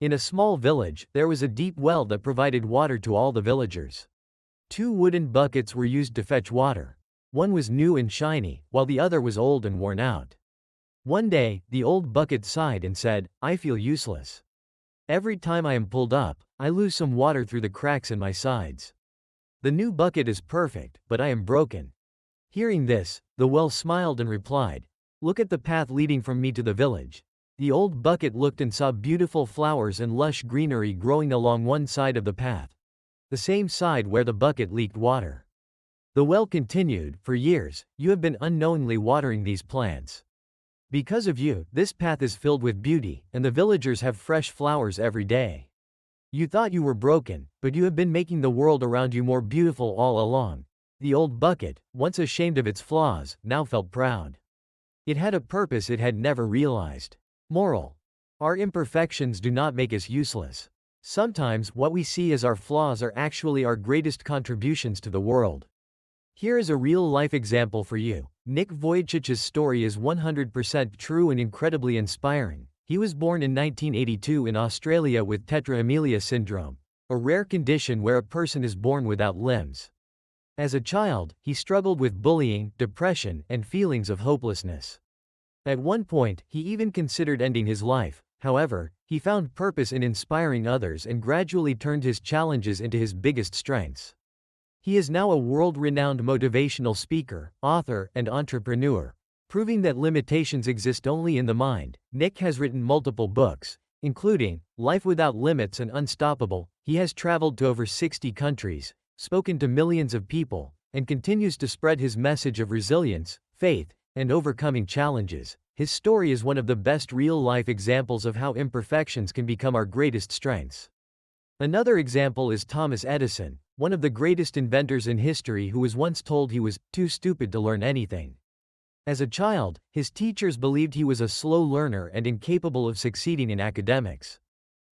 In a small village, there was a deep well that provided water to all the villagers. Two wooden buckets were used to fetch water. One was new and shiny, while the other was old and worn out. One day, the old bucket sighed and said, "I feel useless. Every time I am pulled up, I lose some water through the cracks in my sides. The new bucket is perfect, but I am broken." Hearing this, the well smiled and replied, "Look at the path leading from me to the village." The old bucket looked and saw beautiful flowers and lush greenery growing along one side of the path, the same side where the bucket leaked water. The well continued, "For years, you have been unknowingly watering these plants. Because of you, this path is filled with beauty, and the villagers have fresh flowers every day. You thought you were broken, but you have been making the world around you more beautiful all along." The old bucket, once ashamed of its flaws, now felt proud. It had a purpose it had never realized. Moral: our imperfections do not make us useless. Sometimes, what we see as our flaws are actually our greatest contributions to the world. Here is a real-life example for you. Nick Vujicic's story is 100% true and incredibly inspiring. He was born in 1982 in Australia with tetra amelia syndrome, a rare condition where a person is born without limbs. As a child, he struggled with bullying, depression, and feelings of hopelessness. At one point, he even considered ending his life. However, he found purpose in inspiring others and gradually turned his challenges into his biggest strengths. He is now a world-renowned motivational speaker, author, and entrepreneur, proving that limitations exist only in the mind. Nick has written multiple books, including Life Without Limits and Unstoppable. He has traveled to over 60 countries, spoken to millions of people, and continues to spread his message of resilience, faith, and overcoming challenges. His story is one of the best real-life examples of how imperfections can become our greatest strengths. Another example is Thomas Edison, one of the greatest inventors in history, who was once told he was too stupid to learn anything. As a child, his teachers believed he was a slow learner and incapable of succeeding in academics.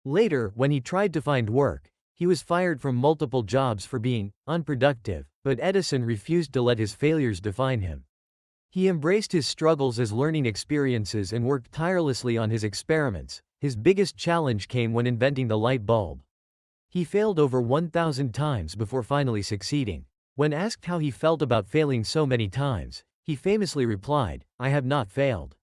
Later, when he tried to find work, he was fired from multiple jobs for being unproductive, but Edison refused to let his failures define him. He embraced his struggles as learning experiences and worked tirelessly on his experiments. His biggest challenge came when inventing the light bulb. He failed over 1,000 times before finally succeeding. When asked how he felt about failing so many times, he famously replied, "I have not failed.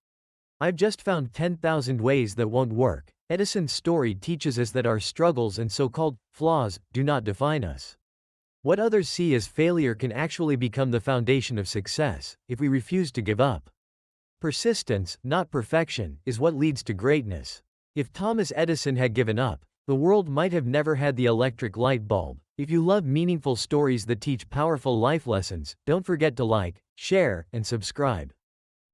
I've just found 10,000 ways that won't work." Edison's story teaches us that our struggles and so-called flaws do not define us. What others see as failure can actually become the foundation of success, if we refuse to give up. Persistence, not perfection, is what leads to greatness. If Thomas Edison had given up, the world might have never had the electric light bulb. If you love meaningful stories that teach powerful life lessons, don't forget to like, share, and subscribe.